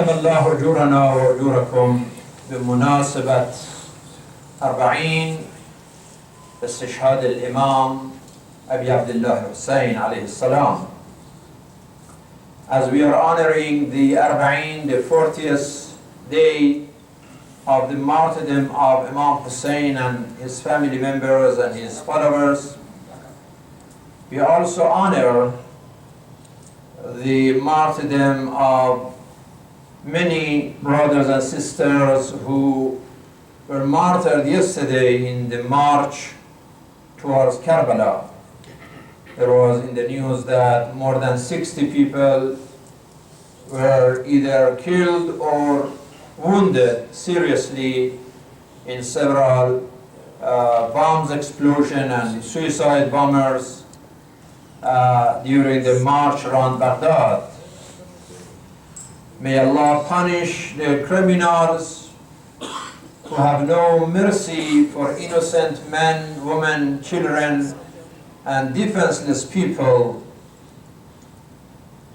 عظم الله أجورنا وأجوركم بمناسبة 40 استشهاد الإمام أبي عبد الله Hussein عليه السلام. As we are honoring the 40th day of the martyrdom of Imam Hussein and his family members and his followers, we also honor the martyrdom of many brothers and sisters who were martyred yesterday in the march towards Karbala. There was in the news that more than 60 people were either killed or wounded seriously in several bombs explosion and suicide bombers during the march around Baghdad. May Allah punish the criminals who have no mercy for innocent men, women, children, and defenseless people.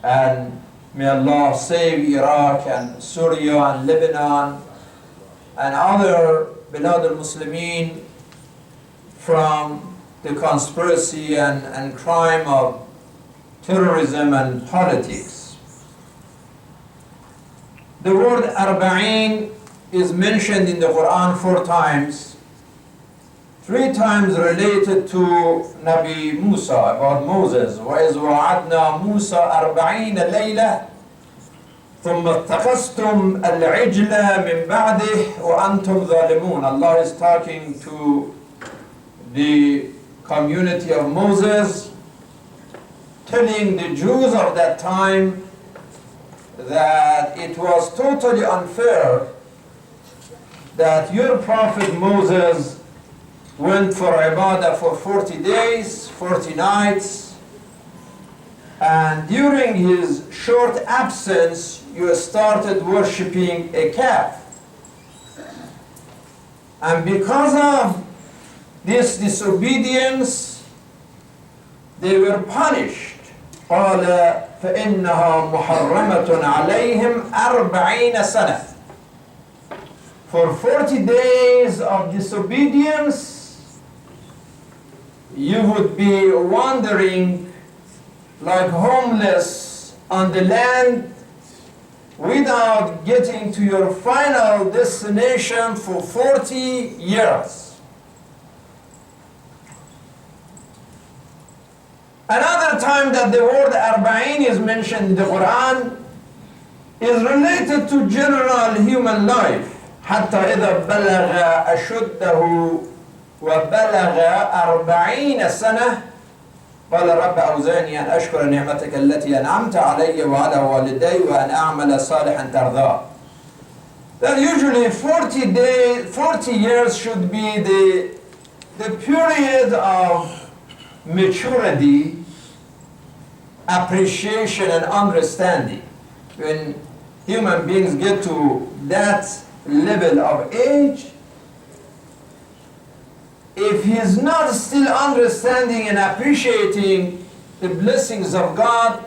And may Allah save Iraq and Syria and Lebanon and other Bilad al-Muslimin from the conspiracy and crime of terrorism and politics. The word Arba'in is mentioned in the Quran 4 times, 3 times related to Nabi Musa, about Moses. وَإِذْ وَعَدْنَا مُوسَى 40 لَيْلَةً ثُمَّ اتَّخَذْتُمْ الْعِجْلَ مِنْ بَعْدِهِ وَأَنْتُمْ ظَالِمُونَ. Allah is talking to the community of Moses, telling the Jews of that time that it was totally unfair that your prophet Moses went for ibadah for 40 days, 40 nights, and during his short absence you started worshipping a calf. And because of this disobedience, they were punished. قال فإنها محرمة عليهم 40 سنة. For 40 days of disobedience, you would be wandering like homeless on the land without getting to your final destination for 40 years. Another time that the word Arba'in is mentioned in the Quran is related to general human life. حتى إذا بلغ أشده وبلغ 40 سنة قال رب أوزعني أن أشكر نعمتك التي أنعمت علي وعلى والدي وأن أعمل صالحا ترضاه. That usually 40 years should be the period of maturity, appreciation, and understanding. When human beings get to that level of age, if he is not still understanding and appreciating the blessings of God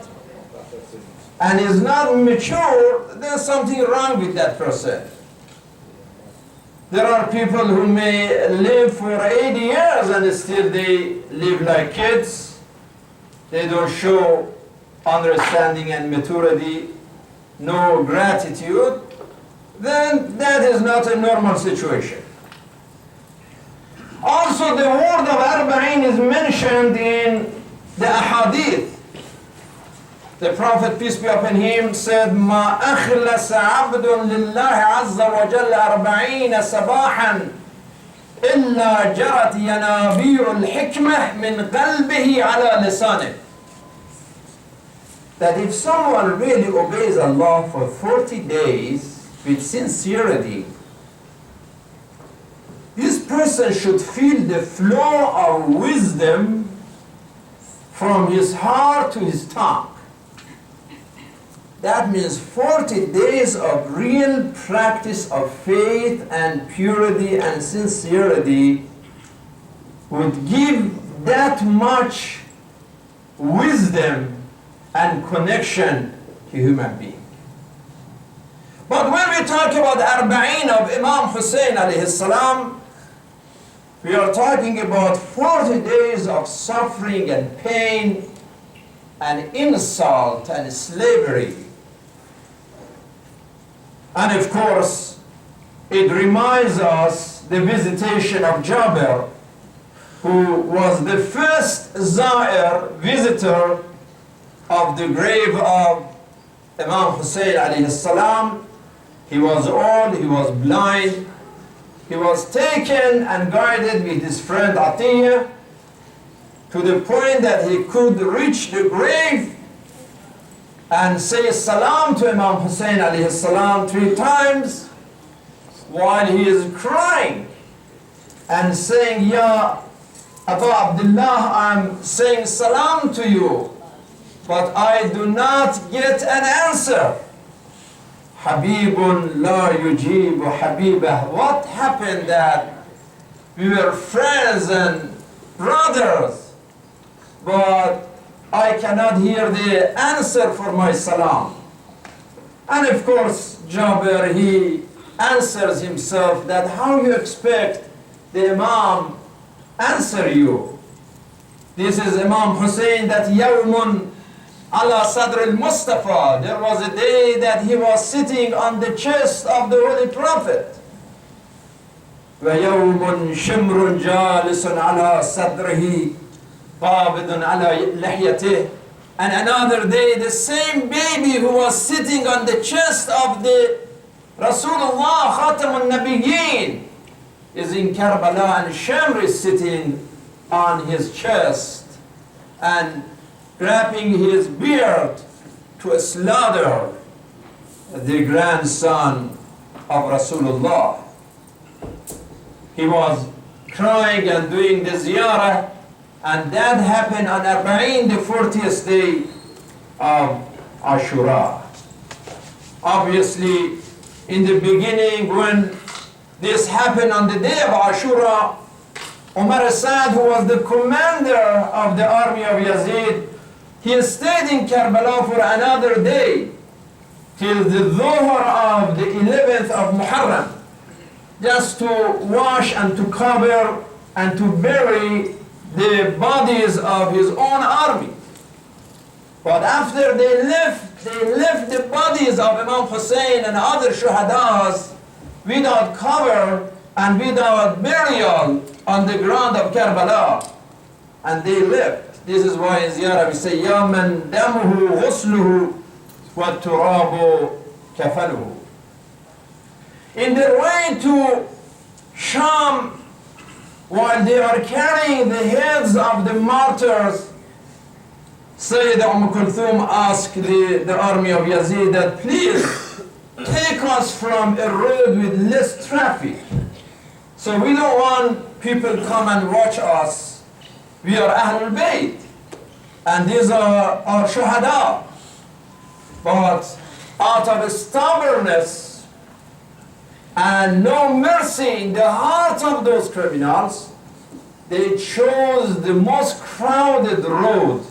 and is not mature, there's something wrong with that person. There are people who may live for 80 years and still they live like kids. They don't show understanding and maturity, no gratitude. Then that is not a normal situation. Also, the word of Arba'in is mentioned in the Ahadith. The Prophet, peace be upon him, said, ما أخلص عبد لله عز وجل 40 صباحا إلا جرت ينابيع الحكمة من قلبه على لسانه. That if someone really obeys Allah for 40 days with sincerity, this person should feel the flow of wisdom from his heart to his tongue. That means 40 days of real practice of faith and purity and sincerity would give that much wisdom and connection to human being. But when we talk about Arba'in of Imam Hussein alayhi salam, we are talking about 40 days of suffering and pain and insult and slavery. And of course, it reminds us the visitation of Jabir, who was the first Za'ir visitor of the grave of Imam Hussein alayhi salam. He was old, he was blind. He was taken and guided with his friend Atiyah to the point that he could reach the grave and say salam to Imam Hussein alayhi salam 3 times while he is crying and saying, Ya Abu Abdullah, I'm saying salam to you, but I do not get an answer. Habibun la yujibu habibah. What happened that we were friends and brothers, but I cannot hear the answer for my salam? And of course, Jabir, he answers himself that how you expect the Imam answer you? This is Imam Hussein, that yawmun ala sadr al-Mustafa. There was a day that he was sitting on the chest of the Holy Prophet. وَيَوْمٌ شِمْرٌ جَالِسٌ عَلَى صَدْرِهِ قَابِضٌ عَلَى لِحْيَتِهِ. And another day, the same baby who was sitting on the chest of the Rasulullah, Khatam al-Nabiyyin, is in Karbala, and Shamr is sitting on his chest and grabbing his beard to slaughter the grandson of Rasulullah. He was crying and doing the ziyarah, and that happened on Arba'in, the 40th day of Ashura. Obviously, in the beginning, when this happened on the day of Ashura, Umar Sa'd, who was the commander of the army of Yazid, he stayed in Karbala for another day till the Dhuhr of the 11th of Muharram, just to wash and to cover and to bury the bodies of his own army. But after they left the bodies of Imam Hussein and other shuhadas without cover and without burial on the ground of Karbala, and they left. This is why in ziyarah we say, Ya man damuhu ghusluhu wa turabu kafaluhu. In their way to Sham, while they are carrying the heads of the martyrs, Sayyidah Kulthum asked the army of Yazid that please take us from a road with less traffic. So we don't want people come and watch us. We are Ahlul Bayt, and these are our shuhada. But out of stubbornness and no mercy in the heart of those criminals, they chose the most crowded road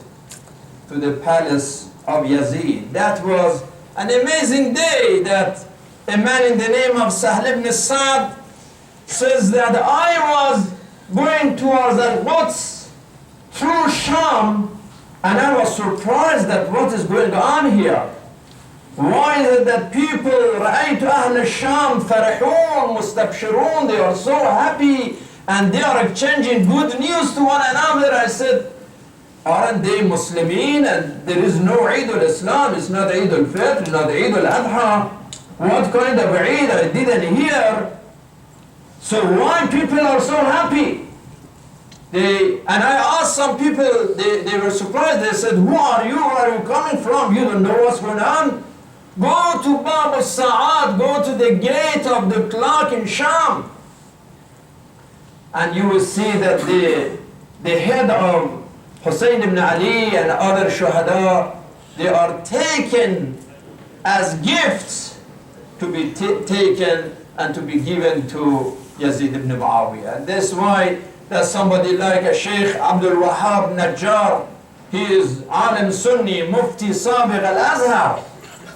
to the palace of Yazid. That was an amazing day that a man in the name of Sahl ibn Sa'd says that I was going towards Al-Quds through Sham, and I was surprised that what is going on here. Why is it that people, رَأَيْتُ أَهْلَ الشَّامِ فَرِحُونَ مُسْتَبْشِرُونَ, they are so happy and they are exchanging good news to one another? I said, aren't they Muslimin and there is no Eid al-Islam? It's not Eid al-Fitr, not Eid al-Adha. What kind of Eid? I didn't hear. So why people are so happy? And I asked some people, they were surprised. They said, who are you? Where are you coming from? You don't know what's going on? Go to Bab al-Sa'ad, go to the gate of the clock in Sham, and you will see that the head of Hussein ibn Ali and other shuhada, they are taken as gifts to be taken and to be given to Yazid ibn Muawiyah. And that's why that somebody like a Sheikh Abdul Wahab Najjar, he is Alim Sunni, Mufti Sabiq al-Azhar,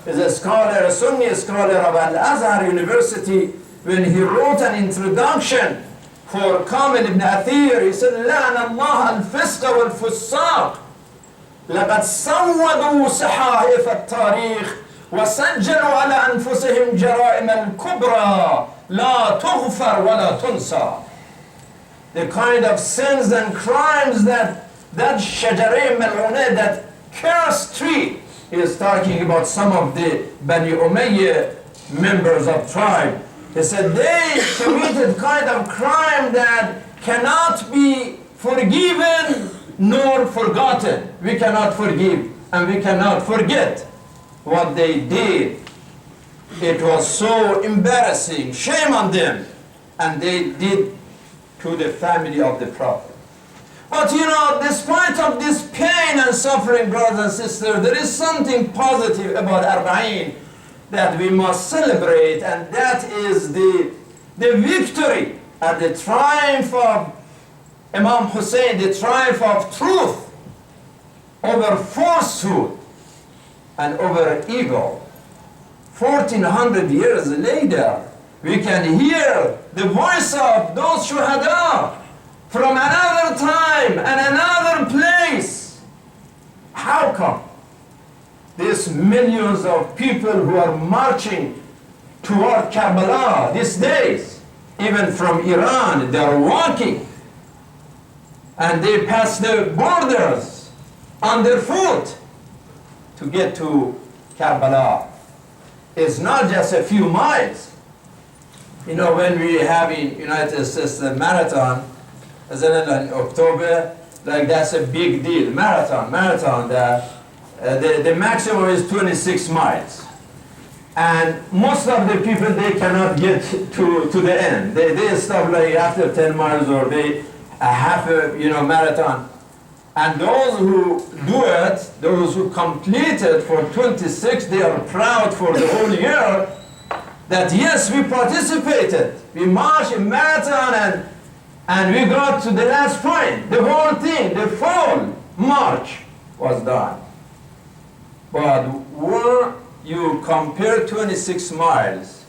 is a scholar, a Sunni scholar of Al-Azhar University. When he wrote an introduction for Kamil ibn Athir, he said, لَعْنَ اللَّهَ الْفِسْقَ وَالْفُسَّاقِ لَقَدْ سَوَّدُوا صَحَائِفَ التَّارِيخ وَسَجَّلُوا عَلَى أَنفُسِهِمْ جَرَائِمَ الْكُبْرَى لَا تُغْفَرْ وَلَا تُنْسَى. The kind of sins and crimes that shajareh mal'unah, that cursed tree, is talking about some of the Bani Umayyah members of tribe. He said they committed kind of crime that cannot be forgiven nor forgotten. We cannot forgive and we cannot forget what they did. It was so embarrassing, shame on them, and they did to the family of the Prophet. But you know, despite of this pain and suffering, brothers and sisters, there is something positive about Arba'in that we must celebrate, and that is the victory and the triumph of Imam Hussein, the triumph of truth over falsehood and over evil. 1400 years later, we can hear the voice of those shuhada from another time and another place. How come these millions of people who are marching toward Karbala these days, even from Iran, they are walking and they pass the borders on their foot to get to Karbala? It's not just a few miles. You know, when we have in United States the marathon, as in October, like that's a big deal. Marathon, the maximum is 26 miles. And most of the people, they cannot get to the end. They stop like after 10 miles or they half a marathon. And those who do it, those who complete it for 26, they are proud for the whole year that yes, we participated. We marched in marathon and we got to the last point. The whole thing, the full march was done. But when you compare 26 miles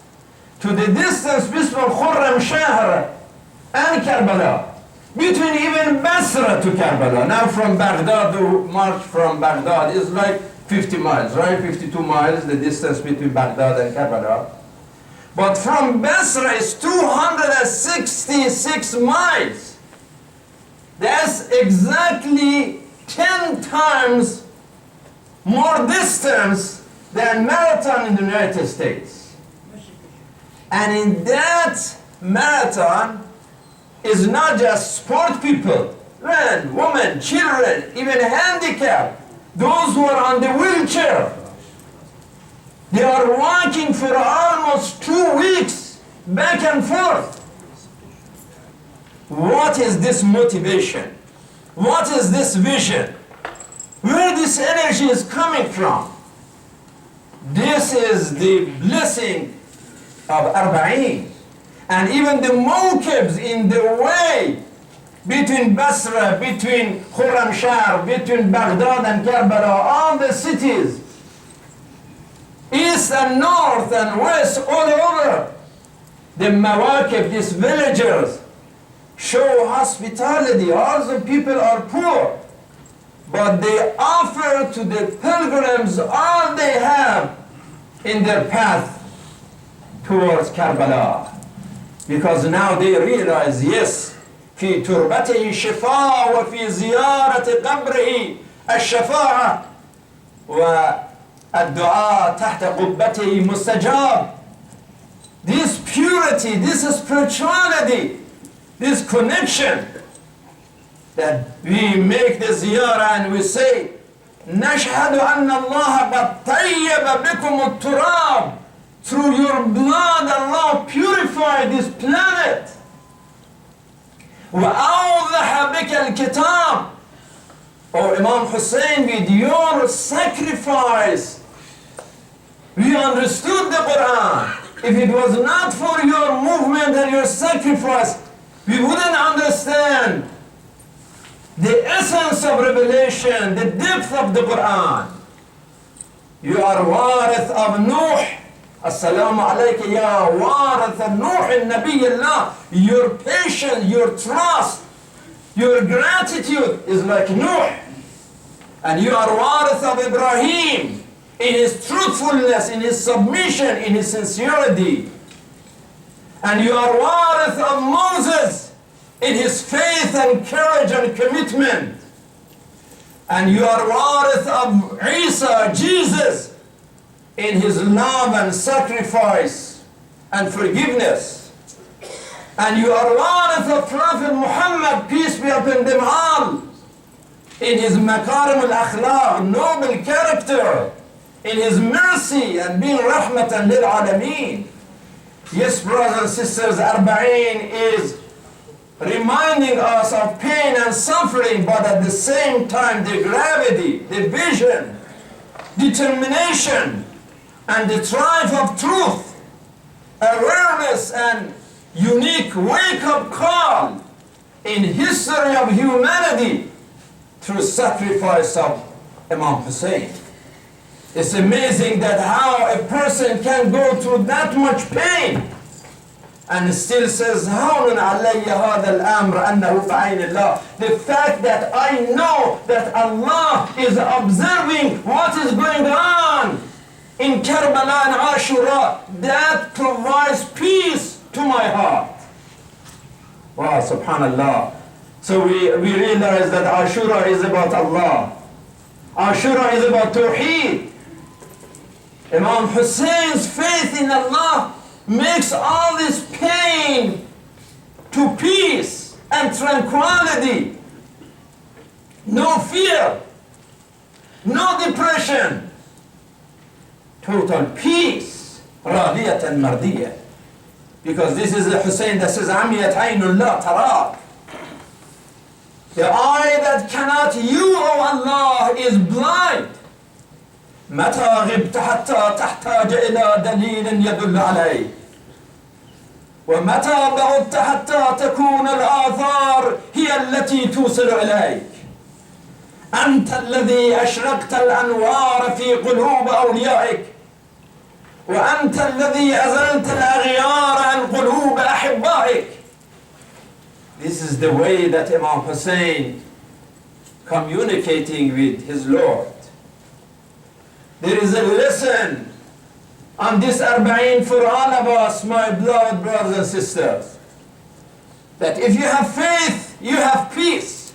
to the distance between Khurram Shahr and Karbala, between even Basra to Karbala, now from Baghdad, the march from Baghdad is like 50 miles, right? 52 miles, the distance between Baghdad and Karbala. But from Basra is 266 miles. That's exactly 10 times more distance than marathon in the United States. And in that marathon is not just sport people, men, women, children, even handicapped, those who are on the wheelchair. They are walking for almost 2 weeks, back and forth. What is this motivation? What is this vision? Where this energy is coming from? This is the blessing of Arba'in. And even the mawkibs in the way between Basra, between Khurram Shahr, between Baghdad and Karbala, all the cities, east and north and west, all over. The mawakib, these villagers, show hospitality. All the people are poor, but they offer to the pilgrims all they have in their path towards Karbala. Because now they realize, yes, في تربته شفاء وفي زيارة قبره الشفاعة الدعاء تحت قبته مستجاب. This purity, this spirituality, this connection that we make the ziyarah and we say نشهد أن الله قد طيب بكم التراب. Through your blood Allah purified this planet. وأوضح بك الكتاب. Oh Imam Hussein, with your sacrifice we understood the Quran. If it was not for your movement and your sacrifice, we wouldn't understand the essence of revelation, the depth of the Quran. You are warith of Nuh. Assalamu alayka ya warith of Nuh and Nabiyullah. Your patience, your trust, your gratitude is like Nuh. And you are warith of Ibrahim in his truthfulness, in his submission, in his sincerity. And you are warith of Moses in his faith and courage and commitment. And you are warith of Isa, Jesus, in his love and sacrifice and forgiveness. And you are warith of Prophet Muhammad, peace be upon them all, in his makarim al-akhlaq, noble character, in his mercy and being rahmatan lil alameen. Yes, brothers and sisters, Arba'in is reminding us of pain and suffering, but at the same time the gravity, the vision, determination, and the triumph of truth, awareness, and unique wake-up call in history of humanity through sacrifice of Imam Hussein. It's amazing that how a person can go through that much pain and still says, "Hawnun alayya hadha al-amr annahu ba'ayn Allah." The fact that I know that Allah is observing what is going on in Karbala and Ashura, that provides peace to my heart. Wow, subhanallah. So we realize that Ashura is about Allah. Ashura is about Tawheed. Imam Hussein's faith in Allah makes all this pain to peace and tranquility. No fear, no depression, total peace, radiyatan mardiyah. Because this is the Hussein that says, Amiyat aynullah tarak. The eye that cannot you, O Allah, is blind. متى غبت حتى تحتاج إلى دليل يدل عليه ومتى بعدت حتى تكون الآثار هي التي توصل إليك أنت الذي أشرقت الأنوار في قلوب أوليائك وأنت الذي أزلت الأغيار عن قلوب أحبائك. This is the way that Imam Hussein communicating with his Lord. There is a lesson on this Arba'in for all of us, my beloved brothers and sisters, that if you have faith, you have peace.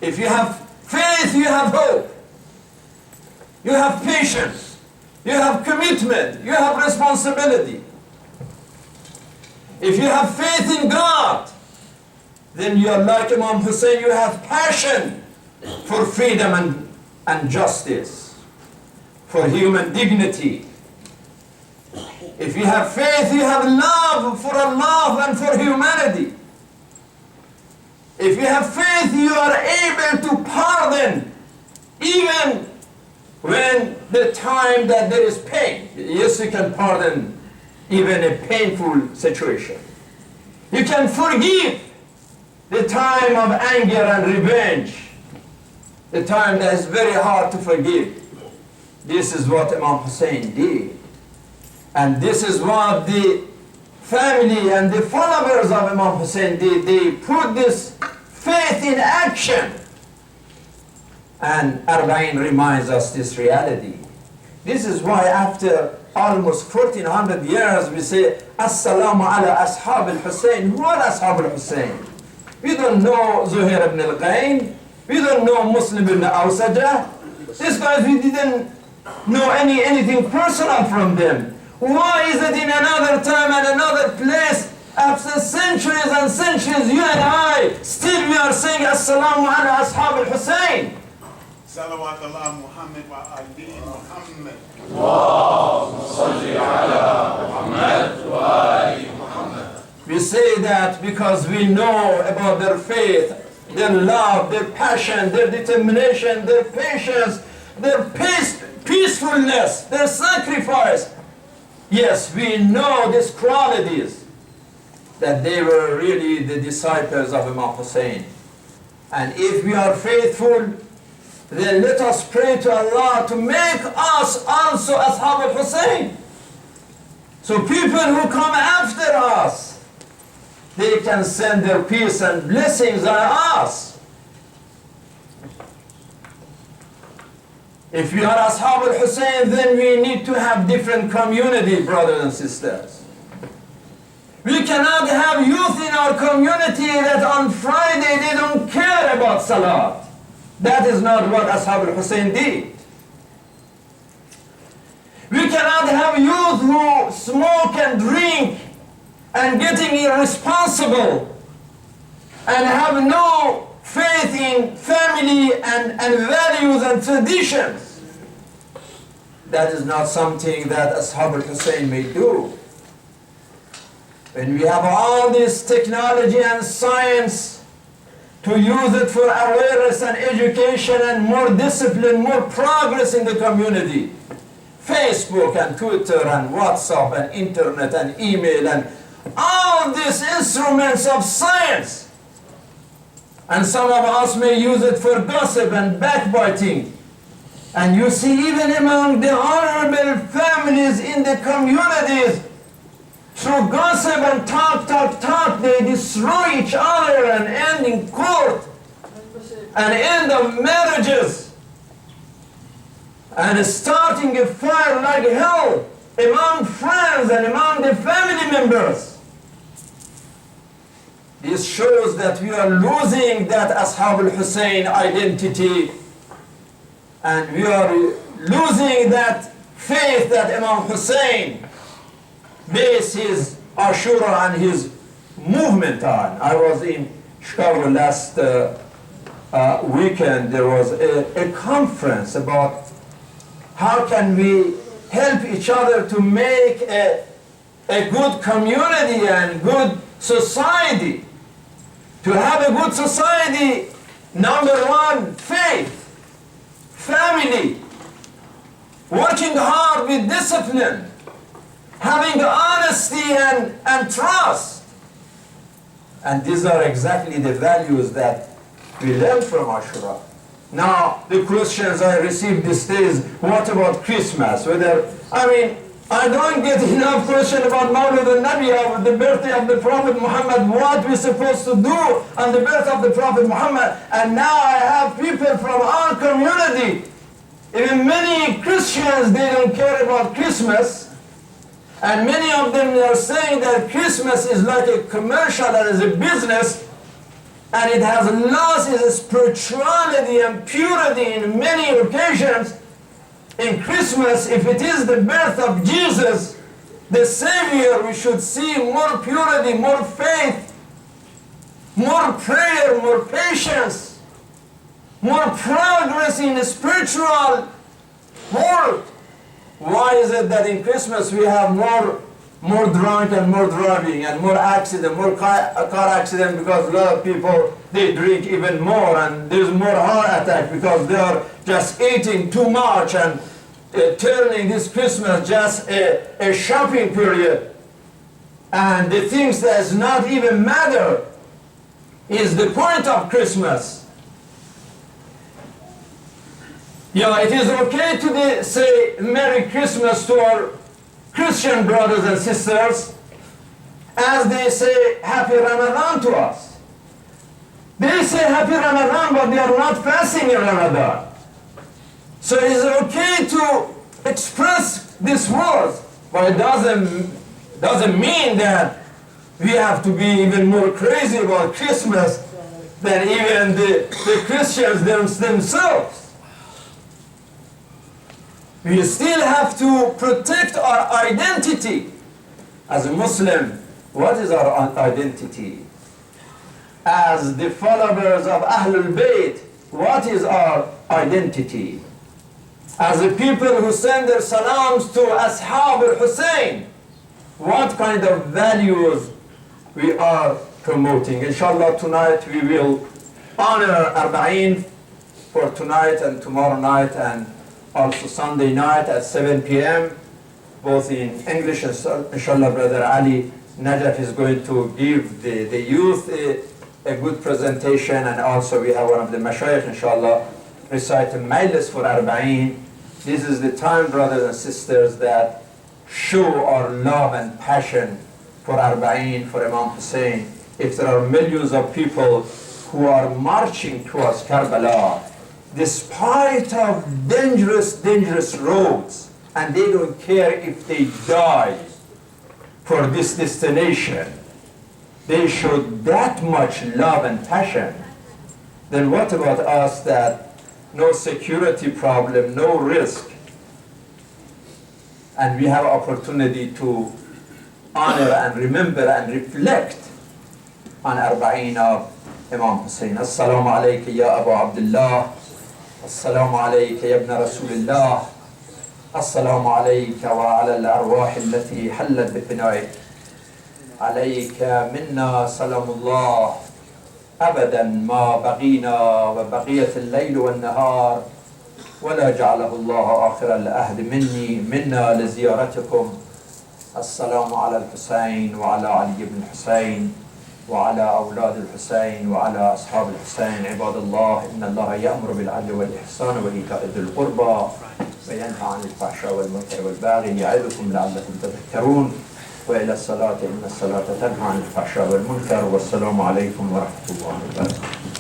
If you have faith, you have hope. You have patience. You have commitment. You have responsibility. If you have faith in God, then you are like Imam Hussein, you have passion for freedom and justice, for human dignity. If you have faith, you have love for Allah and for humanity. If you have faith, you are able to pardon even when the time that there is pain. Yes, you can pardon even a painful situation. You can forgive the time of anger and revenge, the time that is very hard to forgive. This is what Imam Hussein did. And this is what the family and the followers of Imam Hussein did. They put this faith in action. And Arba'in reminds us this reality. This is why after almost 1400 years we say, Assalamu ala ashab al-Hussein. Who are ashab al-Hussein? We don't know Zuhair ibn al-Qayn. We don't know Muslim ibn Awsajah. These guys, we didn't know anything personal from them. Why is it in another time and another place, after centuries and centuries, you and I, still we are saying Assalamu ala ashab al-Hussein? Salawat Allah Muhammad wa Ali Muhammad. Allahumma salli ala Muhammad wa ali Muhammad. We say that because we know about their faith, their love, their passion, their determination, their patience, their peacefulness, their sacrifice. Yes, we know these qualities, that they were really the disciples of Imam Hussein. And if we are faithful, then let us pray to Allah to make us also Ashab al-Hussein. So people who come after us, they can send their peace and blessings on us. If we are Ashab al-Hussein, then we need to have different community, brothers and sisters. We cannot have youth in our community that on Friday they don't care about Salat. That is not what Ashab al-Hussein did. We cannot have youth who smoke and drink and getting irresponsible and have no faith in family and values and traditions. That is not something that Ashab al-Hussein may do. When we have all this technology and science to use it for awareness and education and more discipline, more progress in the community, Facebook and Twitter and WhatsApp and internet and email and all these instruments of science. And some of us may use it for gossip and backbiting. And you see even among the honorable families in the communities, through gossip and talk, they destroy each other and end in court and end of marriages and starting a fire like hell among friends and among the family members. This shows that we are losing that Ashab al-Hussein identity, and we are losing that faith that Imam Hussein based his Ashura and his movement on. I was in Chicago last weekend. There was a conference about how can we help each other to make a good community and good society. To have a good society, number one, faith, family, working hard with discipline, having honesty and trust. And these are exactly the values that we learn from Ashura. Now, the questions I received these days, what about Christmas? I don't get enough question about Mawlid al-Nabi, the birthday of the Prophet Muhammad, what we're supposed to do on the birth of the Prophet Muhammad. And now I have people from our community, even many Christians, they don't care about Christmas. And many of them are saying that Christmas is like a commercial and is a business, and it has lost its spirituality and purity in many occasions. In Christmas, if it is the birth of Jesus, the Savior, we should see more purity, more faith, more prayer, more patience, more progress in the spiritual world. Why is it that in Christmas we have more drunk and more driving and more accident, more car accident, because a lot of people, they drink even more and there's more heart attack because they are just eating too much and turning this Christmas just a shopping period. And the things that does not even matter is the point of Christmas. Yeah, it is okay to say Merry Christmas to our Christian brothers and sisters as they say Happy Ramadan to us. They say Happy Ramadan, but they are not fasting in Ramadan. So it is okay to express this word, but it doesn't mean that we have to be even more crazy about Christmas than even the Christians themselves. We still have to protect our identity. As a Muslim, what is our identity? As the followers of Ahlul Bayt, what is our identity? As the people who send their salams to Ashab al-Hussein, what kind of values we are promoting? Inshallah, tonight we will honor Arba'een for tonight and tomorrow night and also Sunday night at 7 p.m. both in English. Inshallah, Brother Ali Najaf is going to give the youth a good presentation, and also we have one of the mashayikh, inshallah, recite a majlis for Arba'een. This is the time, brothers and sisters, that show our love and passion for Arba'een, for Imam Hussein. If there are millions of people who are marching towards Karbala, despite of dangerous roads, and they don't care if they die for this destination, they showed that much love and passion, then what about us that no security problem, no risk, and we have opportunity to honor and remember and reflect on Arba'een of Imam Hussein. Assalamu alayka ya Abu Abdullah, Assalamu alayka ya ibn Rasulullah, Assalamu alayka wa ala al-arwah allati hallat bifinaik, alayka minna salamullah أبدا ما بقينا وبقية الليل والنهار ولا جعله الله آخر العهد منا لزيارتكم. السلام على الحسين وعلى علي بن الحسين وعلى أولاد الحسين وعلى أصحاب الحسين. عباد الله، إن الله يأمر بالعدل والإحسان وإيتاء ذي القربى وينهى عن الفحشاء والمنكر والبغي يعظكم لعلكم تذكرون. وإلى الصلاة إن الصلاة تنهى عن الفحشاء والمنكر. والسلام عليكم ورحمة الله وبركاته.